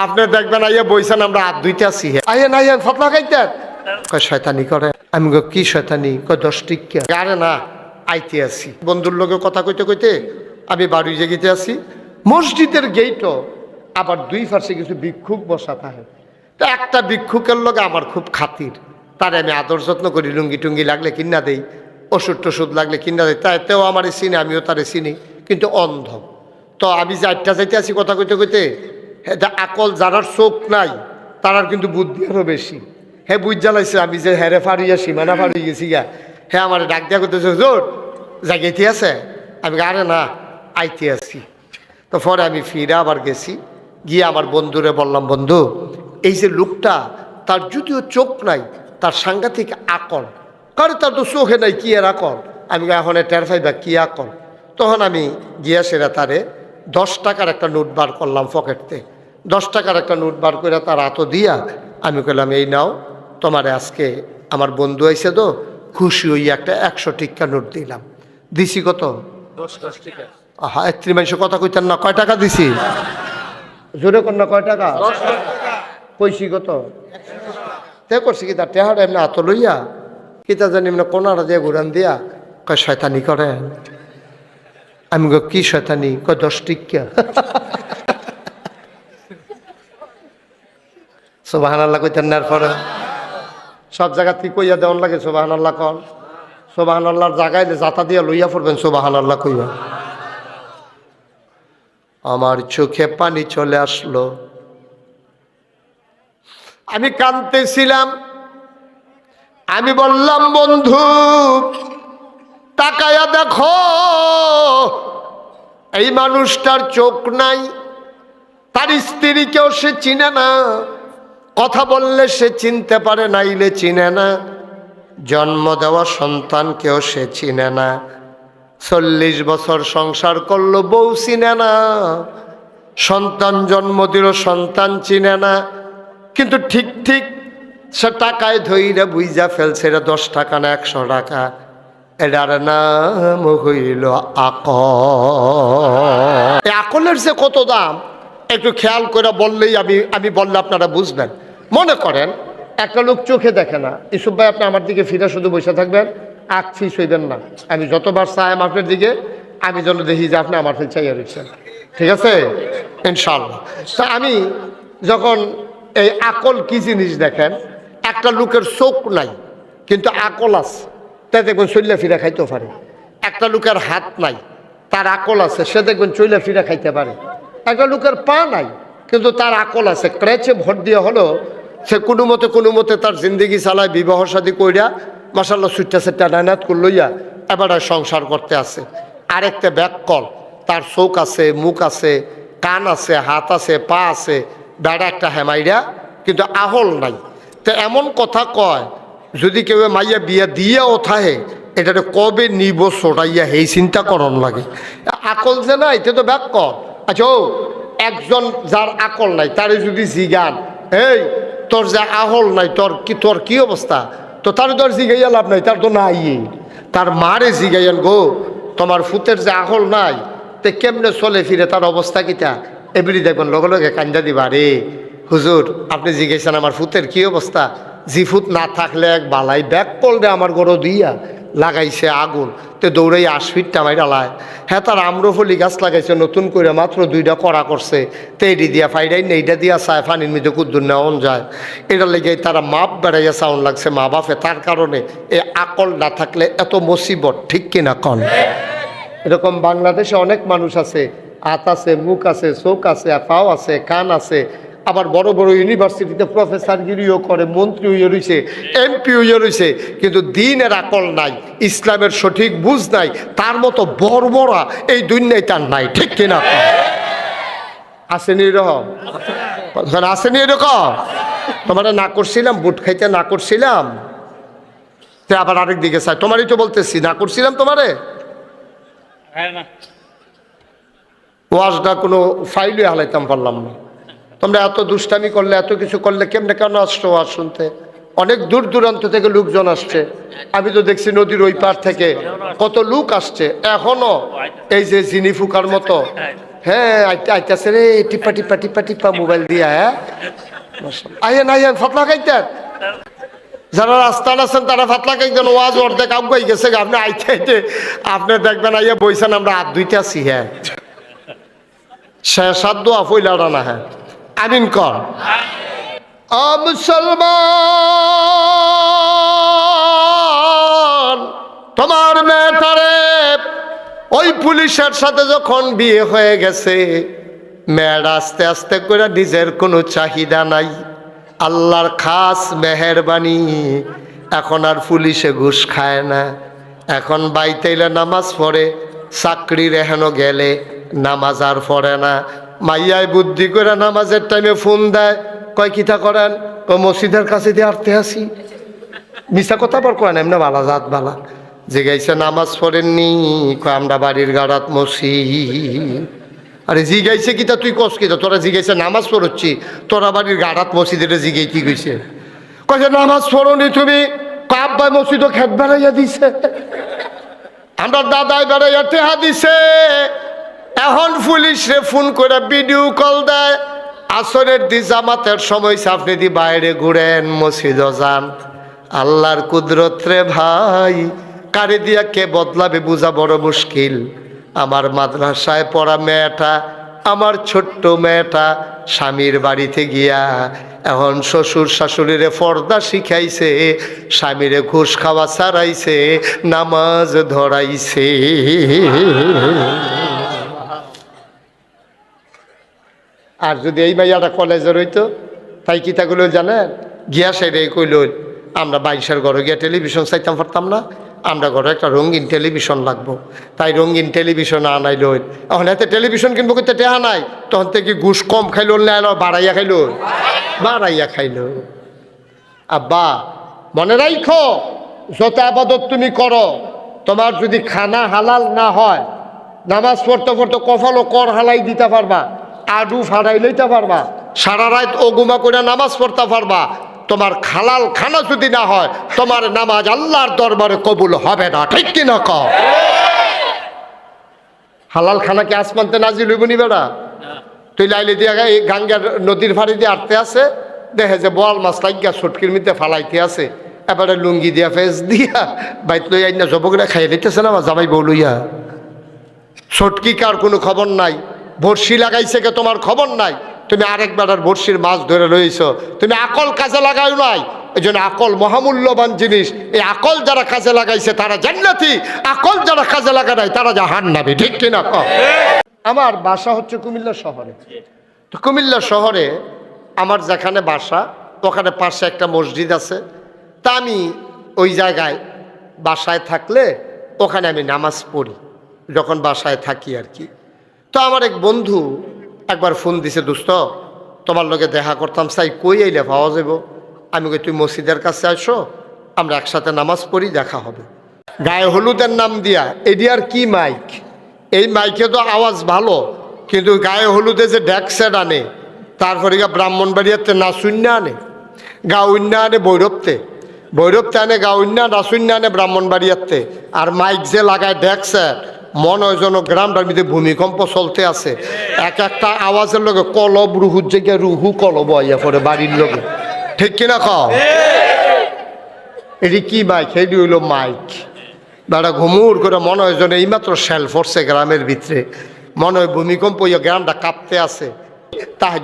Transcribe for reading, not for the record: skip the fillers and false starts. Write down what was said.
আপনি দেখবেন আইয়া বইছেন আমরা হাত ধুইতে আছি আইয়া না আইয়া ফতলা খাইতেন কয় শয়তানি করে আমি গো কি শয়তানি কয় 10 টিকা আরে না আইতে আছি বন্ধুর লোকে কথা কইতে কইতে আমি বাড়ি জেগিতে আছি মসজিদের গেটও আবার দুই পাশে কিছু ভিক্ষুক বসা থাকে তো একটা ভিক্ষুকের লগে আমার খুব খাতির তারে আমি আদর যত্ন করি লুঙ্গি টুঙ্গি লাগলে কিনা দেই ওষুধ টষুধ লাগলে কিনা দেয় তাইতেও আমার চিনি আমিও তারে চিনি কিন্তু অন্ধ তো আমি যে আটটা যাইতে আছি কথা কইতে কইতে আকল যারার চোখ নাই তারার কিন্তু বুদ্ধি আরও বেশি হ্যাঁ বুঝ জ্বালাইছে আমি যে হেরে ফাড়িয়া সীমানা ফাড়িয়ে গেছি গা হ্যাঁ আমার ডাক দিয়া করতেছে হুজুর জায়গাইতে আছে আমি আরে না আইতে আছি তো পরে আমি ফিরে আবার গেছি গিয়ে আমার বন্ধুরে বললাম বন্ধু এই যে লোকটা তার যদিও চোখ নাই তার সাংঘাতিক আকল কারণ তার তো চোখে নাই কি এর আকল আমি এখন টের পাইবা কি আকল তখন আমি গিয়া সেরা তারে 10 টাকার একটা নোট বার করলাম পকেটতে 10 টাকার একটা নোট বার করে তার হাতও দিয়া আমি কইলাম এই নাও তোমারে আজকে আমার বন্ধু আইছে তো খুশি হইয়া একটা 100 টিকা নোট দিলাম দিছি কত 10 টাকা আহা একত্রিশ মানুষ কথা কইতেন না কয় টাকা দিছি জোরে কর না কয় টাকা 10 টাকা কইছি কত 100 তে করছি কি তার টেহাড় এমনি হাত লইয়া কিতা জানি এমনি কোনাটা দিয়ে ঘুরান দিয়া কয় শয়তানি করে আমি গো কি শয়তানি কয় 10 টিকা সুবহানাল্লাহ কইতেন না পরে সব জায়গা থেকে কইয়া দেওয়ান লাগে সুবহানাল্লাহ কন সুবহানাল্লাহর জায়গায় জাতা দিয়া লইয়া পড়বেন সুবহানাল্লাহ কইয়া আমার চোখে পানি চলে আসলো আমি কাঁদতেছিলাম আমি বললাম বন্ধু তাকায়া দেখো এই মানুষটার চোখ নাই তার স্ত্রীকেও সে চিনে না কথা বললে সে চিনতে পারে নাইলে চিনে না জন্ম দেওয়া সন্তানকেও সে চিনে না 40 বছর সংসার করলো বউ চিনে না সন্তান জন্ম দিল সন্তান চিনে না কিন্তু ঠিক ঠিক সে টাকায় ধইরা বুঝা ফেলছে 10 টাকা না 100 টাকা এটার নাম হইল আকল এই আকলের যে কত দাম একটু খেয়াল করে বললেই আমি বললে আপনারা বুঝবেন মনে করেন একটা লোক চোখে দেখে না ইসুফ ভাই আপনি আমার দিকে ফিরে শুধু বসে থাকবেন আখ ফিস হইবেন না আমি যতবার চাই আপনার দিকে আমি যেন দেখি যে আপনি আমার ফিল চাইয়া রয়েছেন ঠিক আছে ইনশাআল্লাহ তা আমি যখন এই আকল কি জিনিস দেখেন একটা লোকের চোখ নাই কিন্তু আকল আছে তাই দেখবেন চল্লা ফিরা খাইতেও পারে একটা লোকের হাত নাই তার আকল আছে সে দেখবেন চল্লা ফিরা খাইতে পারে একটা লোকের পা নাই কিন্তু তার আকল আছে ক্রেচে ভোট দিয়ে হলো সে কোনো মতে তার জিন্দগি চালায় বিবাহ শাদী কইরা মাশাআল্লাহ সুট্টা সেট্টা ডাইনাত করে লইয়া এবার সংসার করতে আছে আরেকটা ব্যাককল তার চোখ আছে মুখ আছে কান আছে হাত আছে পা আছে বেড়া একটা হেমাইরা কিন্তু আহল নাই তো এমন কথা কয় যদি কেউ মাইয়া বিয়া দিয়া ওঠাহে এটাতে কবে নিব ছোটাইয়া সেই চিন্তা করন লাগে আকল যে নাই এটা তো ব্যাককল আচ্ছা ও একজন যার আকল নাই তারে যদি জিগান এই তোর যে আহল নাই তোর কি অবস্থা তো তার তোর জিগাইয়া লাভ নাই তার তো নাই তার মারে জিগাইয়ান গো তোমার ফুতের যে আহল নাই তে কেমনে চলে ফিরে তার অবস্থা কিটা এমনি দেখবেন লগে লগে কান্দা দিবা রে হুজুর আপনি জিজ্ঞেসেন আমার ফুতের কি অবস্থা জি ফুত না থাকলে এক বালাই ব্যাগ করলে আমার গরো দিয়া লাগাইছে আগুন তো দৌড়াই 8 ফিট টামাই ডালায় হ্যাঁ তার আম্রফলি গাছ লাগাইছে নতুন করে মাত্র 2টা করা করছে তো এটি দিয়া ফাইডাই এইটা দিয়া চায় ফানির মধ্যে কুদ্দুর নেওয়ান যায় এটা লেগে তারা মাপ বেড়াইয়া সাউন্ড লাগছে মা বাপে তার কারণে এই আকল না থাকলে এত মুসিবত ঠিক কিনা কন এরকম বাংলাদেশে অনেক মানুষ আছে হাত আছে মুখ আছে চোখ আছে পাও আছে কান আছে আবার বড় বড় ইউনিভার্সিটিতে প্রফেসরগিরিও করে মন্ত্রী হইয়া রয়েছে এমপি হইয়া রয়েছে কিন্তু দিনের আকল নাই ইসলামের সঠিক বুঝ নাই তার মতো বর্বরা এই দুনিয়ায় তার নাই ঠিক কিনা আসেনি এরকম আসেনি এরকম তোমার না করছিলাম বুট খাইতে না করছিলাম আবার আরেক দিকে চাই তোমারই তো বলতেছি না করছিলাম তোমারে ওয়াজটা কোনো ফাইলে হালাইতাম পারলাম না তোমরা এত দুষ্টামি করলে এত কিছু করলে কেমনে কেন আসছো ওয়াজ শুনতে অনেক দূর দূরান্ত থেকে লোকজন আসছে আমি তো দেখছি নদীর ওই পার থেকে কত লোক আসছে এখনো এই যে জিনি ফুকার মতো হ্যাঁ আইতাছে রে, টিপা টিপা টিপা টিপা মোবাইল দিয়া। হ্যাঁ আইয়েন আইয়েন, ফাতলা খাইতেন। যারা রাস্তায় আছেন তারা ফাতলা খাইতেন। ওয়াজ অর্ধেক আগাই গেছে, আপনি আইতে আইতে আপনি দেখবেন আইয়া বইছেন, আমরা হাত ধুইতে আছি। হ্যাঁ শেষ হাত দোয়া ফইলাটা না। হ্যাঁ আমিন কর। মুসলমান, তোমার মেয়েটারে ওই পুলিশের সাথে যখন বিয়ে হয়ে গেছে, মেয়েরা আস্তে আস্তে করে নিজের কোনো চাহিদা নাই, আল্লাহর খাস মেহেরবানি, এখন আর পুলিশে ঘুষ খায় না। এখন বাইতেইলে নামাজ পড়ে, চাকরির এহেনো গেলে নামাজ আর পড়ে না। মাইয়ায় বুদ্ধি করে নামাজের টাইমে ফোন দেয়, কয় কিতা করেন, ও মসজিদের কাছে দিয়ে আরতে আসি। মিশা কথা পর কয় না, এমনি বালা জাত বালা। জিগাইছে নামাজ পড়েননি, কয় আমরা বাড়ির গাড়াত মসি। আরে জিগাইছে কিতা, তুই কস কিতা, তোরা জিগাইছে নামাজ পড়ছি, তোরা বাড়ির গাড়াত মসজিদের জিগাই কি কইছে? কয়েছে নামাজ পড়নি তুমি? আব্বাই মসজিদও খেত বেড়াইয়া দিছে, আমরা দাদাই বেড়াইয়া টেহা দিছে। এখন পুলিশে ফোন করে ভিডিও কল দেয়, আসরের দি জামাতের সময় আপনি দি বাইরে ঘুরেন, মসজিদও যান। আল্লাহর কুদরত রে ভাই, কারে দিয়া কে বদলাবে বুঝা বড় মুশকিল। আমার মাদ্রাসায় পড়া মেয়েটা, আমার ছোট্ট মেয়েটা স্বামীর বাড়িতে গিয়া এখন শ্বশুর শাশুড়িরে পর্দা শিখাইছে, স্বামীরে ঘুষ খাওয়া ছাড়াইছে, নামাজ ধরাইছে। আর যদি এই মাইয়াটা কলেজে রইতো, তাই কিতাগুলো জানেন, গিয়া সেরে কইল, আমরা 22-এর ঘরে গিয়া টেলিভিশন চাইতাম পারতাম না, আমরা ঘরে একটা রঙিন টেলিভিশন লাগবো, তাই রঙিন টেলিভিশন আনাইল। এখন এতে টেলিভিশন কিনবো কিন্তু টেহা নাই, তখন থেকে ঘুষ কম খাইল না, বাড়াইয়া খাইল, বাড়াইয়া খাইল। আব্বা মনে রাখো, যত আবাদত তুমি করো, তোমার যদি খানা হালাল না হয়, নামাজ পড়তে পড়তে কপালও কর হালাই দিতে পারবা, আডু ফাড়াই লইতে পারবা, সারা রাত ওগুমা করে নামাজ পড়তে পারবা, তোমার হালাল খানা যদি না হয়, তোমার নামাজ আল্লাহর দরবারে কবুল হবে না। ঠিক কি না কও? হালাল খানা কি আসমানতে নাজিল হইব নি বেড়া? তুই লাইলে দিয়া এই গাঙ্গার নদীর ফাড়ি দিয়ে আটতে আছে, দেখে যে বল মাছ লাগিয়া ছটকির মধ্যে ফালাইতে আছে, এবারে লুঙ্গি দিয়া ফেস দিয়া বাইত লই আইনা জবকরা খাইয়ে দিতেছে না, জামাই বউ লইয়া। ছটকি কার কোনো খবর নাই, বড়শি লাগাইছে কে তোমার খবর নাই, তুমি আরেকবার আর বড়শির মাছ ধরে রয়েছ, তুমি আকল কাজে লাগাও নাই। এই জন্য আকল মহামূল্যবান জিনিস, এই আকল যারা কাজে লাগাইছে তারা জান্নাতি, আকল যারা কাজে লাগা নাই তারা জাহান্নামী। ঠিক কিনা কও? আমার বাসা হচ্ছে কুমিল্লা শহরে। তো কুমিল্লা শহরে আমার যেখানে বাসা, ওখানে পাশে একটা মসজিদ আছে। তা আমি ওই জায়গায় বাসায় থাকলে ওখানে আমি নামাজ পড়ি, যখন বাসায় থাকি আর কি। তো আমার এক বন্ধু একবার ফোন দিছে, দোস্ত তোমার লগে দেখা করতাম চাই, কই আইলে পাওয়া যাব? আমি কই তুই মসজিদের কাছে আসো, আমরা একসাথে নামাজ পড়ি, দেখা হবে। গায়ে হলুদের নাম দিয়া, এটি আর কি মাইক, এই মাইকে তো আওয়াজ ভালো, কিন্তু গায়ে হলুদে যে ড্যাকসেট আনে, তারপরে ব্রাহ্মণবাড়িয়াতে নাচুন্যা আনে, গাউন্যা আনে ভৈরবতে, ভৈরবতে আনে গাউন্যা, নাচুন্যা আনে ব্রাহ্মণবাড়িয়াতে। আর মাইক যে লাগায় ড্যাকসেট, মনে হয় যেন গ্রামটার মধ্যে ভূমিকম্প চলতে আছে। এক একটা আওয়াজের লগে কলব রুহুর জায়গায় রুহু কলব আইয়া পড়ে বাড়ির লগে। ঠিক কিনা কও? এটি কি মাইক? এটি হইল মাইক। বেড়া ঘুমুর করে মনে হয় যেন এইমাত্র শেল পড়ছে গ্রামের ভিতরে, মনে হয় ভূমিকম্প, গ্রামটা কাঁপতে আছে। তাই